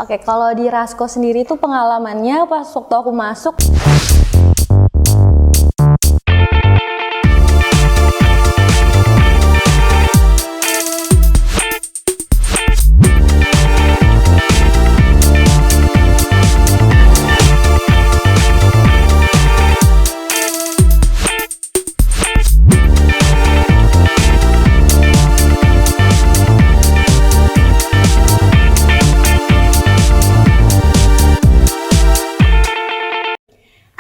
Oke, kalau di Rasko sendiri tuh pengalamannya pas waktu aku masuk,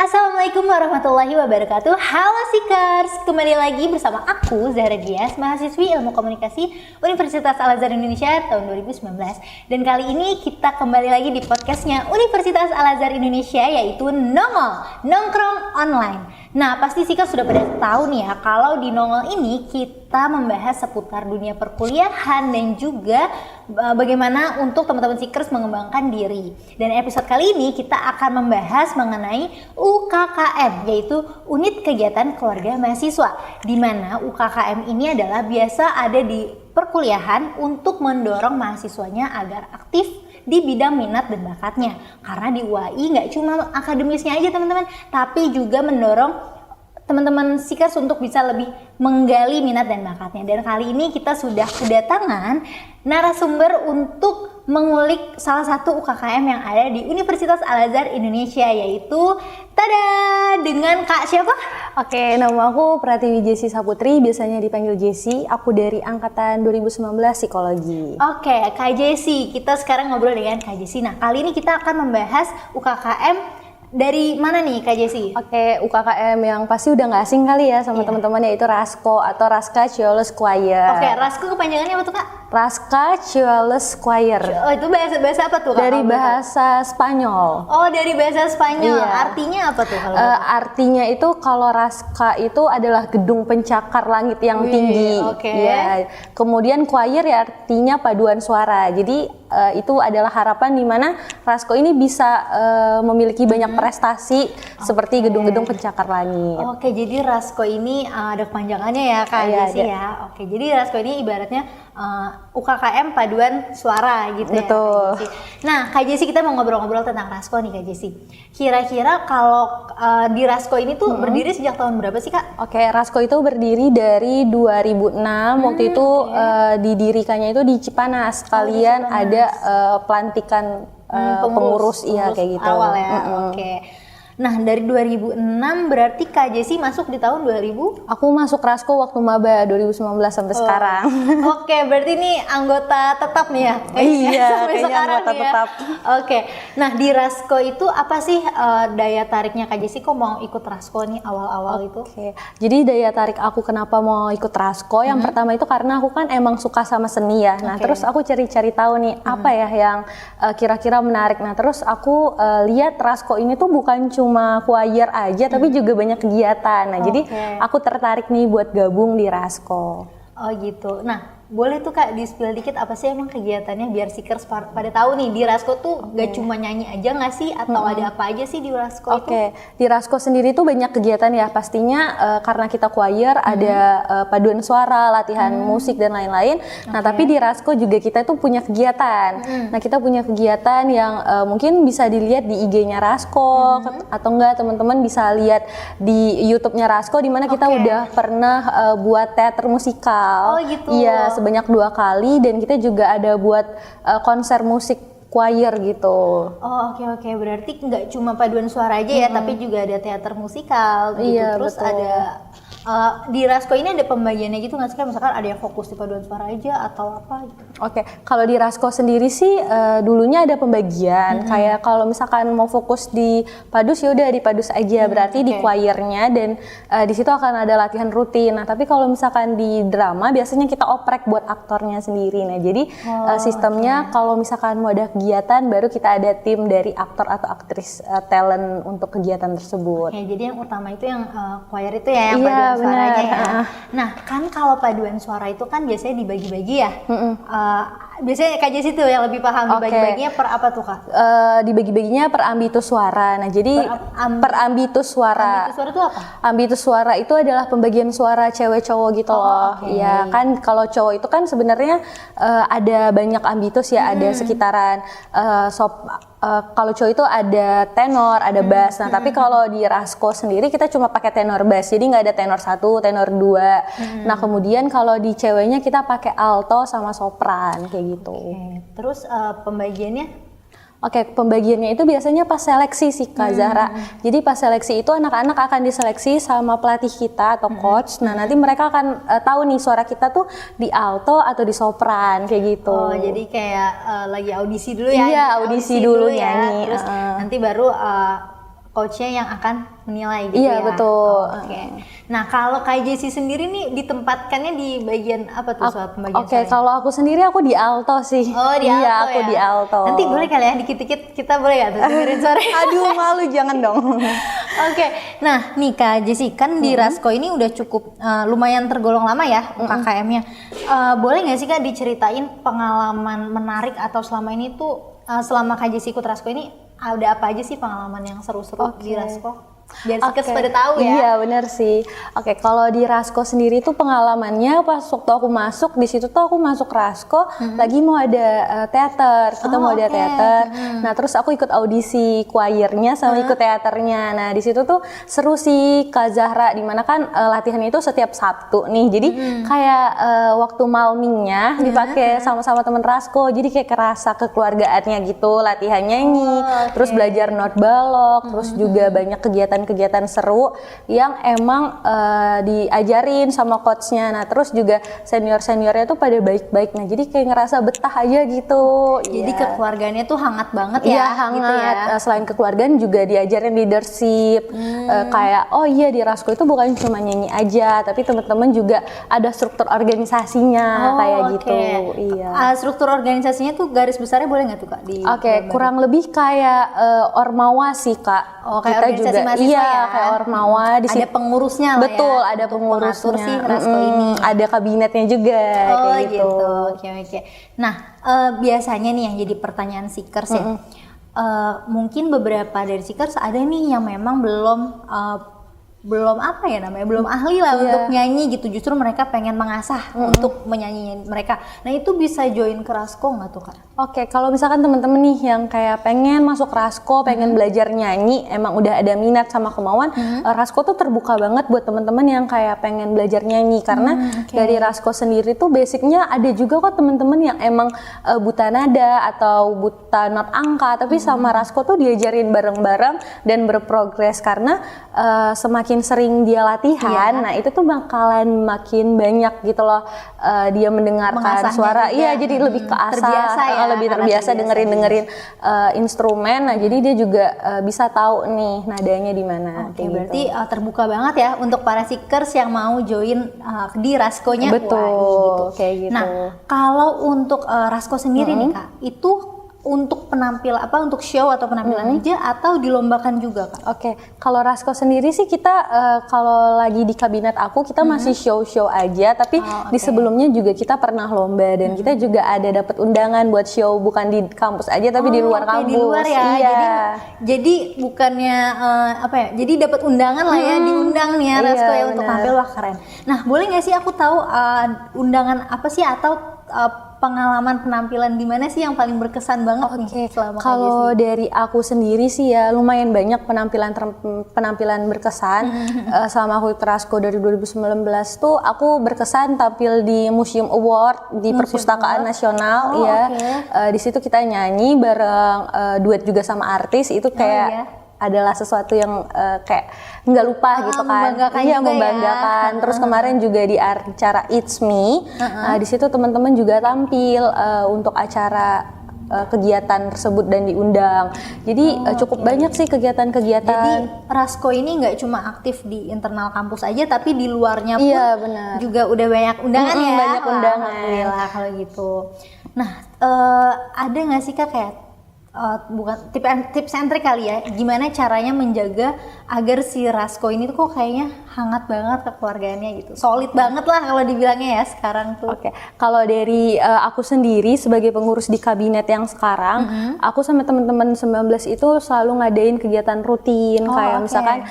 Assalamualaikum warahmatullahi wabarakatuh. Halo Seekers, kembali lagi bersama aku Zahra Dias, mahasiswi Ilmu Komunikasi Universitas Al-Azhar Indonesia tahun 2019. Dan kali ini kita kembali lagi di podcastnya Universitas Al-Azhar Indonesia, yaitu Nongol, Nongkrong Online. Nah, pasti Seekers sudah pada tahu nih ya, kalau di Nongol ini kita membahas seputar dunia perkuliahan dan juga bagaimana untuk teman-teman Seekers mengembangkan diri. Dan episode kali ini kita akan membahas mengenai UKKM, yaitu Unit Kegiatan Keluarga Mahasiswa, di mana UKKM ini adalah biasa ada di perkuliahan untuk mendorong mahasiswanya agar aktif di bidang minat dan bakatnya. Karena di UAI nggak cuma akademisnya aja teman-teman, tapi juga mendorong teman-teman Seekers untuk bisa lebih menggali minat dan bakatnya. Dan kali ini kita sudah kedatangan narasumber untuk mengulik salah satu UKKM yang ada di Universitas Al-Azhar Indonesia, yaitu tada, dengan Kak siapa? oke, nama aku Pratiwi Jessy Saputri, biasanya dipanggil Jessy. Aku dari angkatan 2019 psikologi. Oke, Kak Jessy, kita sekarang ngobrol dengan Kak Jessy. Nah, kali ini kita akan membahas UKKM dari mana nih Kak Jessy? Oke, UKKM yang pasti udah nggak asing kali ya sama teman-teman, yaitu Rasko atau Raska Cioles Choir. Oke, Rasko kepanjangannya apa tuh Kak? Raska Cioles Choir. Oh, itu bahasa apa tuh Kak? Dari bahasa Spanyol. Oh, dari bahasa Spanyol. Iya. Artinya apa tuh kalau Artinya itu kalau Raska itu adalah gedung pencakar langit yang tinggi. oke. Ya. Kemudian choir ya artinya paduan suara. Jadi itu adalah harapan di mana Rasko ini bisa memiliki banyak prestasi seperti gedung-gedung pencakar langit. Oke, jadi Rasko ini ada kepanjangannya ya Kak Iya, Jessy ya. Oke, jadi Rasko ini ibaratnya UKKM paduan suara gitu ya. Betul. Kak Jessy. Nah, Kak Jessy, kita mau ngobrol-ngobrol tentang Rasko nih Kak Jessy. Kira-kira kalau di Rasko ini tuh berdiri sejak tahun berapa sih Kak? Oke, Rasko itu berdiri dari 2006. Waktu itu didirikannya itu di Cipanas. Kalian ada pelantikan pengurus, iya kayak gitu. Awal ya. Oke. Nah, dari 2006 berarti Kak Jessy masuk di tahun 2000? Aku masuk Rasko waktu maba 2019 sampai sekarang. Oke, berarti ini anggota tetap nih ya? Iya, sampai kayaknya sekarang anggota nih ya. tetap. Oke, nah di Rasko itu apa sih daya tariknya Kak Jessy kok mau ikut Rasko nih awal-awal itu? Oke, jadi daya tarik aku kenapa mau ikut Rasko, yang pertama itu karena aku kan emang suka sama seni ya. Nah, terus aku cari-cari tahu nih apa ya yang kira-kira menarik. Nah, terus aku lihat Rasko ini tuh bukan cuma choir aja, tapi juga banyak kegiatan. Nah, jadi aku tertarik nih buat gabung di Rasko. Oh gitu. Nah, boleh tuh Kak di-spill dikit apa sih emang kegiatannya biar Seekers pada tahu nih di Rasko tuh gak cuma nyanyi aja nggak sih, atau ada apa aja sih di Rasko itu? Oke, di Rasko sendiri tuh banyak kegiatan ya, pastinya karena kita choir ada paduan suara, latihan musik dan lain-lain. Nah, tapi di Rasko juga kita tuh punya kegiatan. Nah, kita punya kegiatan yang mungkin bisa dilihat di IG-nya Rasko atau enggak teman-teman bisa lihat di YouTube-nya Rasko, di mana kita udah pernah buat teater musikal. Oh gitu. Iya, sebanyak 2 kali, dan kita juga ada buat konser musik choir gitu. Oh oke, berarti nggak cuma paduan suara aja ya, tapi juga ada teater musikal gitu. Iya, Terus betul. ada di Rasko ini ada pembagiannya gitu nggak sih Kak? Misalkan ada yang fokus di paduan suara aja atau apa gitu? Oke, kalau di Rasko sendiri sih dulunya ada pembagian. Kayak kalau misalkan mau fokus di padus ya udah di padus aja, berarti di choirnya, dan di situ akan ada latihan rutin. Nah, tapi kalau misalkan di drama biasanya kita oprek buat aktornya sendiri. Nah, jadi sistemnya kalau misalkan mau ada kegiatan baru kita ada tim dari aktor atau aktris talent untuk kegiatan tersebut. Oke, jadi yang utama itu yang choir itu ya, yang Iya, paduan paduan suaranya benar. ya. Nah, kan kalau paduan suara itu kan biasanya dibagi-bagi ya. Biasanya Kak Jessi tuh yang lebih paham dibagi-baginya per apa tuh Kak? Dibagi-baginya per ambitus suara. Nah, jadi per ambitus suara. Ambitus suara itu apa? Ambitus suara itu adalah pembagian suara cewek cowok gitu loh. Iya, kan kalau cowok itu kan sebenarnya ada banyak ambitus ya, ada sekitaran kalau cowok itu ada tenor, ada bass. Nah, tapi kalau di Rasko sendiri kita cuma pakai tenor bass. Jadi nggak ada tenor 1, tenor 2. Nah, kemudian kalau di ceweknya kita pakai alto sama sopran kayak gitu. Terus pembagiannya? Pembagiannya itu biasanya pas seleksi sih Kak Zahra. Jadi pas seleksi itu anak-anak akan diseleksi sama pelatih kita atau coach. Nah, nanti mereka akan tahu nih suara kita tuh di alto atau di sopran kayak gitu. Oh, jadi kayak lagi audisi dulu ya? Iya, audisi dulu nyanyi. Terus nanti baru coachnya yang akan menilai gitu ya? Iya, betul. Nah, kalau Kak Jessi sendiri nih ditempatkannya di bagian apa tuh soal pembagian suaranya? Kalau aku sendiri aku di alto sih. Oh, di alto iya, aku ya? di alto. Nanti boleh kali ya dikit-dikit kita boleh gak tuh dengerin suaranya? Aduh, malu, jangan dong. Nah nih Kak Jessi, kan di Rasko ini udah cukup lumayan tergolong lama ya UKKM-nya. Boleh gak sih Kak diceritain pengalaman menarik atau selama ini tuh selama Kak Jessi ikut Rasko ini ada apa aja sih pengalaman yang seru-seru di Rasko? Biar Sikers pada tahu ya. Iya, benar sih. Kalau di Rasko sendiri tuh pengalamannya pas waktu aku masuk di situ tuh aku masuk Rasko lagi mau ada teater. Kita mau ada teater. Nah, terus aku ikut audisi choirnya sama ikut teaternya. Nah, di situ tuh seru sih Kak Zahra, dimana kan latihannya itu setiap Sabtu nih. Jadi kayak waktu malmingnya dipakai sama-sama temen Rasko. Jadi kayak kerasa kekeluargaannya gitu, latihan nyanyi, terus belajar not balok, terus juga banyak kegiatan seru yang emang diajarin sama coachnya. Nah, terus juga senior-seniornya tuh pada baik-baik. Nah, jadi kayak ngerasa betah aja gitu. Jadi kekeluargaannya tuh hangat banget ya. Iya, hangat. Gitu ya. Selain kekeluargaan juga diajarin leadership. Kayak di Rasko itu bukan cuma nyanyi aja, tapi teman-teman juga ada struktur organisasinya kayak gitu. Iya. Struktur organisasinya tuh garis besarnya boleh nggak tuh Kak? Kurang lebih kayak Ormawa sih Kak. Kayak organisasi mahasiswa ya? Kayak Ormawa di ada pengurusnya lah ya. Betul, ada pengurusnya. Si Rasko ini. Ada kabinetnya juga kayak gitu. Oke. Nah, biasanya nih yang jadi pertanyaan Sikers ya. Mungkin beberapa dari Sikers ada nih yang memang belum ahli lah untuk nyanyi gitu. Justru mereka pengen mengasah untuk menyanyi mereka. Nah, itu bisa join ke Rasko nggak tuh Kak? Kalau misalkan temen-temen nih yang kayak pengen masuk Rasko, pengen belajar nyanyi, emang udah ada minat sama kemauan, Rasko tuh terbuka banget buat temen-temen yang kayak pengen belajar nyanyi. Karena dari Rasko sendiri tuh basicnya ada juga kok temen-temen yang emang buta nada atau buta not angka, tapi sama Rasko tuh diajarin bareng-bareng dan berprogres. Karena semakin sering dia latihan, nah itu tuh bakalan makin banyak gitu loh dia mendengarkan mengasahnya suara. juga. Iya, jadi lebih keasah, terbiasa ya, lebih terbiasa dengerin instrumen. Nah, jadi dia juga bisa tahu nih nadanya di mana. Berarti terbuka banget ya untuk para Sikers yang mau join di Raskonya. Betul, kayak gitu. Nah, kalau untuk Rasko sendiri nih Kak, itu untuk untuk show atau penampilan aja atau dilombakan juga Kak? Kalau Rasko sendiri sih kita kalau lagi di kabinet aku kita masih show aja, tapi di sebelumnya juga kita pernah lomba dan kita juga ada dapat undangan buat show, bukan di kampus aja tapi di luar kampus. Di luar ya. Iya. Jadi bukannya jadi dapat undangan lah ya, diundang nih ya Rasko ya untuk tampil. Wah, keren. Nah, boleh nggak sih aku tahu undangan apa sih atau pengalaman penampilan di mana sih yang paling berkesan banget nih selama Kalau dari aku sendiri sih ya lumayan banyak penampilan berkesan. Selama aku ikut Rasko dari 2019 tuh aku berkesan tampil di Museum Award di Perpustakaan Nasional di situ kita nyanyi bareng duet juga sama artis. Itu kayak adalah sesuatu yang kayak nggak lupa gitu kan. Membanggakan. Terus kemarin juga di acara It's Me, di situ teman-teman juga tampil untuk acara kegiatan tersebut dan diundang. Jadi cukup banyak sih kegiatan-kegiatan. Jadi Rasko ini nggak cuma aktif di internal kampus aja, tapi di luarnya pun juga udah banyak undangan ya. Banyak undangan. Alhamdulillah kalau gitu. Nah, ada nggak sih Kak kayak bukan tips and trick kali ya, gimana caranya menjaga agar si Rasko ini tuh kok kayaknya hangat banget kekeluargaannya gitu, solid banget lah kalau dibilangnya ya sekarang tuh. Oke, kalau dari aku sendiri sebagai pengurus di kabinet yang sekarang, aku sama teman-teman 19 itu selalu ngadain kegiatan rutin, kayak misalkan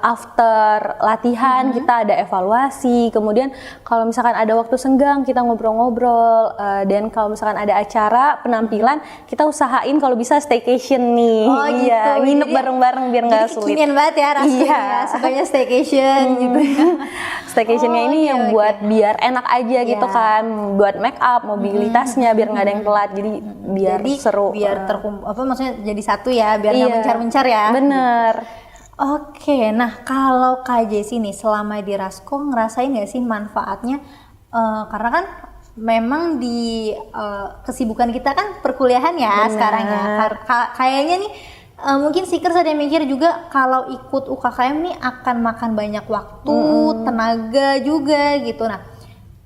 after latihan kita ada evaluasi, kemudian kalau misalkan ada waktu senggang kita ngobrol-ngobrol, dan kalau misalkan ada acara penampilan kita usahain kalau bisa staycation nih. Oh iya, gitu. nginep bareng-bareng biar nggak sulit. Kekinian banget ya rasanya, sukanya staycation gitu. Staycationnya ini yang buat biar enak aja gitu kan, buat make up, mobilitasnya biar nggak ada yang telat, jadi biar seru. Biar maksudnya jadi satu ya, biar nggak mencar-mencar ya. Bener. Oke, nah kalau Kak Jessi nih selama di Rasko ngerasain nggak sih manfaatnya? Karena kan memang di kesibukan kita kan perkuliahan ya sekarang ya. Kayaknya nih mungkin Seekers ada yang mikir juga kalau ikut UKKM nih akan makan banyak waktu, tenaga juga gitu. Nah,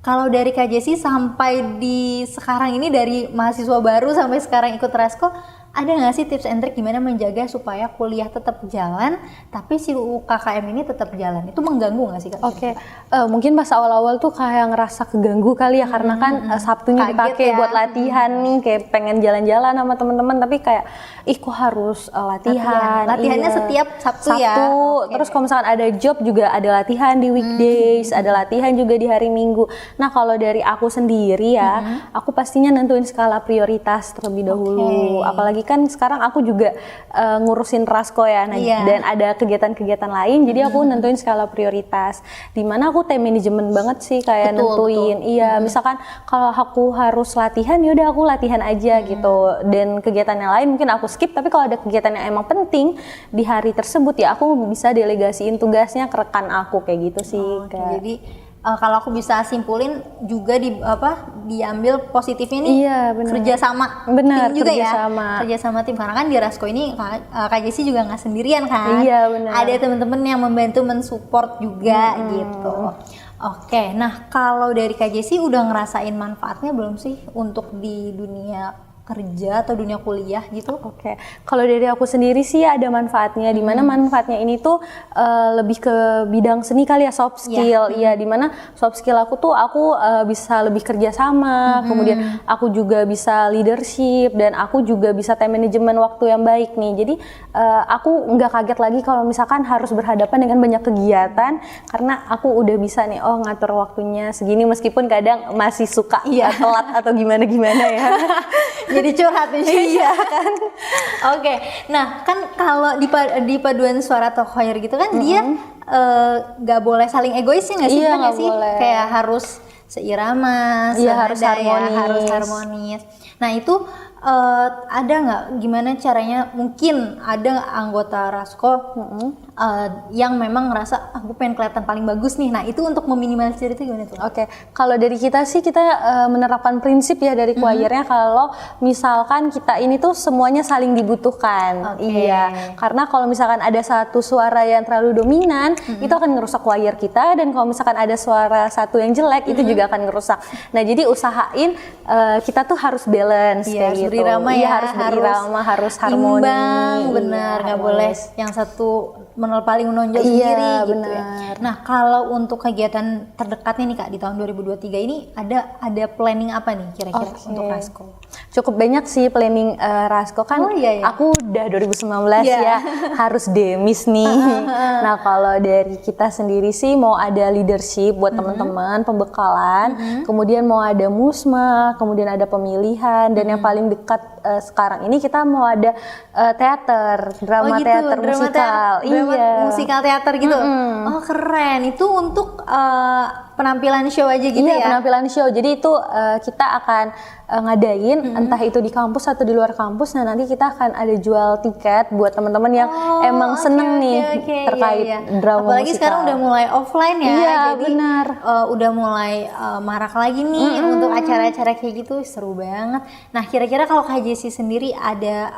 kalau dari Kak Jessi sampai di sekarang ini, dari mahasiswa baru sampai sekarang ikut Rasko, ada nggak sih tips and trick gimana menjaga supaya kuliah tetap jalan tapi si UKKM ini tetap jalan? Itu mengganggu nggak sih Kak? Oke, mungkin pas awal-awal tuh kayak ngerasa keganggu kali ya, karena kan Sabtunya dipakai buat latihan nih, kayak pengen jalan-jalan sama teman-teman tapi kayak kok harus latihan. Latihannya setiap Sabtu ya. Terus kalau misalkan ada job juga ada latihan di weekdays, ada latihan juga di hari Minggu. Nah, kalau dari aku sendiri ya, aku pastinya nentuin skala prioritas terlebih dahulu. Apalagi kan sekarang aku juga ngurusin Rasko ya, dan ada kegiatan-kegiatan lain, jadi aku nentuin skala prioritas. Dimana aku time management banget sih, kayak nentuin. Iya, misalkan kalau aku harus latihan, yaudah aku latihan aja gitu. Dan kegiatan yang lain mungkin aku skip, tapi kalau ada kegiatan yang emang penting di hari tersebut ya aku bisa delegasiin tugasnya ke rekan aku kayak gitu sih. Jadi kalau aku bisa simpulin juga diambil positifnya nih, kerjasama tim juga kerjasama tim, karena kan di Rasko ini Kak Jessi juga nggak sendirian kan, ada teman-teman yang membantu mensupport juga gitu. Oke, nah kalau dari Kak Jessi udah ngerasain manfaatnya belum sih untuk di dunia kerja atau dunia kuliah gitu? Oke, kalau dari aku sendiri sih ada manfaatnya, dimana manfaatnya ini tuh lebih ke bidang seni kali ya, soft skill. Iya, dimana soft skill aku tuh bisa lebih kerjasama, kemudian aku juga bisa leadership, dan aku juga bisa time management waktu yang baik nih. Jadi aku nggak kaget lagi kalau misalkan harus berhadapan dengan banyak kegiatan, karena aku udah bisa nih ngatur waktunya segini, meskipun kadang masih suka telat atau gimana-gimana ya. Jadi curhat nih. Iya kan. Oke, nah kan kalau di paduan suara atau choir gitu kan dia nggak boleh saling egois ya nggak sih? Iya, nggak sih? boleh. Kayak harus seirama, harus harmonis. Harus harmonis. Nah itu ada nggak gimana caranya, mungkin ada anggota Rasko yang memang ngerasa gue pengen kelihatan paling bagus nih, nah itu untuk meminimalisir itu gimana tuh? Oke, kalau dari kita sih kita menerapkan prinsip ya dari choirnya, kalau misalkan kita ini tuh semuanya saling dibutuhkan. Iya, karena kalau misalkan ada satu suara yang terlalu dominan, itu akan ngerusak choir kita, dan kalau misalkan ada suara satu yang jelek, itu juga akan ngerusak. Nah, jadi usahain kita tuh harus balance kayak gitu. Berirama ya, harus berirama, harus harmoni. Imbang, benar, nggak boleh yang satu paling menonjol sendiri gitu ya. Nah, kalau untuk kegiatan terdekatnya nih Kak di tahun 2023 ini ada planning apa nih kira-kira untuk Rasko? Cukup banyak sih planning Rasko kan. Aku udah 2019 ya, harus demis nih. Nah, kalau dari kita sendiri sih mau ada leadership buat teman-teman, pembekalan, kemudian mau ada musma, kemudian ada pemilihan, dan yang paling dekat sekarang ini kita mau ada teater, drama teater musikal. Musikal teater gitu. Oh, keren. Itu untuk penampilan show aja gitu ya? Iya, penampilan show. Jadi itu kita akan ngadain entah itu di kampus atau di luar kampus. Nah, nanti kita akan ada jual tiket buat teman-teman yang emang seneng terkait drama musikal. Apalagi sekarang udah mulai offline ya. Iya, jadi benar. Udah mulai marak lagi nih untuk acara-acara kayak gitu, seru banget. Nah, kira-kira kalau Kak Jessi sendiri ada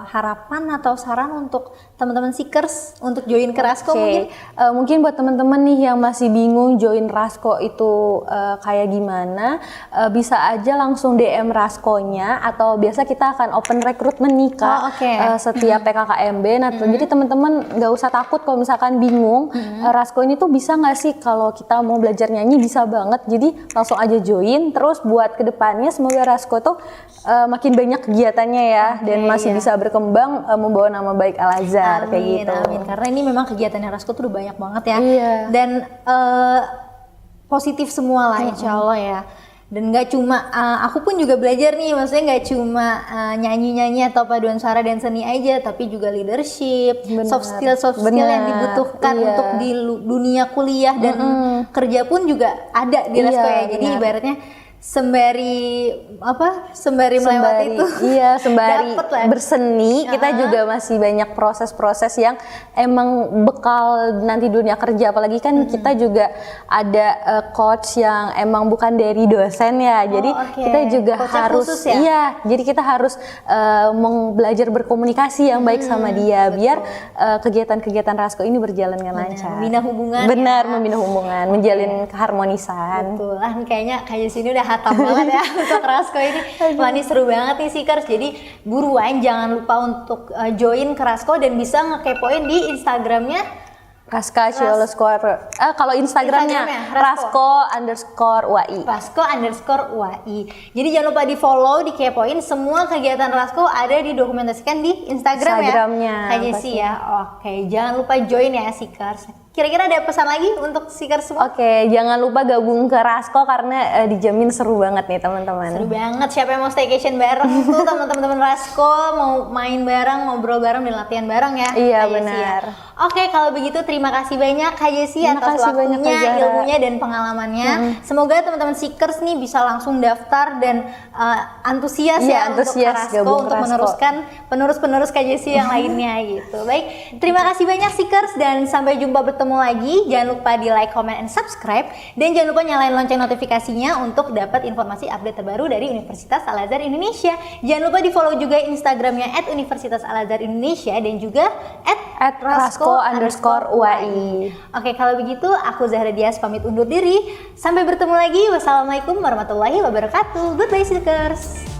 harapan atau saran untuk teman-teman Seekers untuk join ke Rasko mungkin? Mungkin buat teman-teman nih yang masih bingung join Rasko Rasko itu kayak gimana, bisa aja langsung DM Raskonya, atau biasa kita akan open recruitment nih Kak, setiap PKKMB. Nah jadi teman-teman nggak usah takut kalau misalkan bingung, Rasko ini tuh bisa nggak sih kalau kita mau belajar nyanyi, bisa banget. Jadi langsung aja join, terus buat kedepannya semoga Rasko tuh makin banyak kegiatannya ya, dan masih bisa berkembang, membawa nama baik Al-Azhar kayak gitu. Amin. Karena ini memang kegiatannya Rasko tuh udah banyak banget ya, dan positif semua lah insya Allah ya. Dan nggak cuma aku pun juga belajar nih, maksudnya nggak cuma nyanyi-nyanyi atau paduan suara dan seni aja, tapi juga leadership, soft skill yang dibutuhkan untuk di dunia kuliah dan kerja pun juga ada di Rasko ya. Jadi ibaratnya sembari melewati itu, sembari berseni, kita juga masih banyak proses-proses yang emang bekal nanti dunia kerja. Apalagi kan kita juga ada coach yang emang bukan dari dosen ya, jadi kita juga harus jadi kita harus belajar berkomunikasi yang baik sama dia, biar kegiatan-kegiatan Rasko ini berjalan dengan lancar. Membina hubungan, membina hubungan, menjalin keharmonisan. Betul lah, kayaknya kayak sini udah hatam banget ya untuk Rasko ini. Wah, ini seru banget nih Seekers. Jadi buruan jangan lupa untuk join ke Rasko dan bisa ngekepoin di Instagramnya Raska__. Kalau Instagramnya Rasko__UAI. Rasko__UAI. Jadi jangan lupa di follow, dikepoin, semua kegiatan Rasko ada didokumentasikan di Instagramnya Kak Jessi ya. Oke, jangan lupa join ya Seekers. Kira-kira ada pesan lagi untuk Seekers semua? Oke, jangan lupa gabung ke Rasko karena dijamin seru banget nih teman-teman. Seru banget. Siapa yang mau staycation bareng tuh teman-teman Rasko, mau main bareng, ngobrol bareng dan latihan bareng ya? Iya benar. Ya? Oke, kalau begitu terima kasih banyak Kak Jessi atas waktunya, ilmunya dan pengalamannya. Semoga teman-teman Seekers nih bisa langsung daftar dan antusias untuk Rasko untuk meneruskan penerus Kak Jessi yang lainnya gitu. Baik, terima kasih banyak Seekers dan sampai jumpa bertemu lagi. Jangan lupa di like, comment, and subscribe, dan jangan lupa nyalain lonceng notifikasinya untuk dapat informasi update terbaru dari Universitas Al-Azhar Indonesia. Jangan lupa di follow juga Instagramnya @Universitas Al-Azhar Indonesia dan juga @Rasko__UAI. Oke, kalau begitu aku Zahra Dias pamit undur diri. Sampai bertemu lagi. Wassalamualaikum warahmatullahi wabarakatuh. Goodbye Seekers.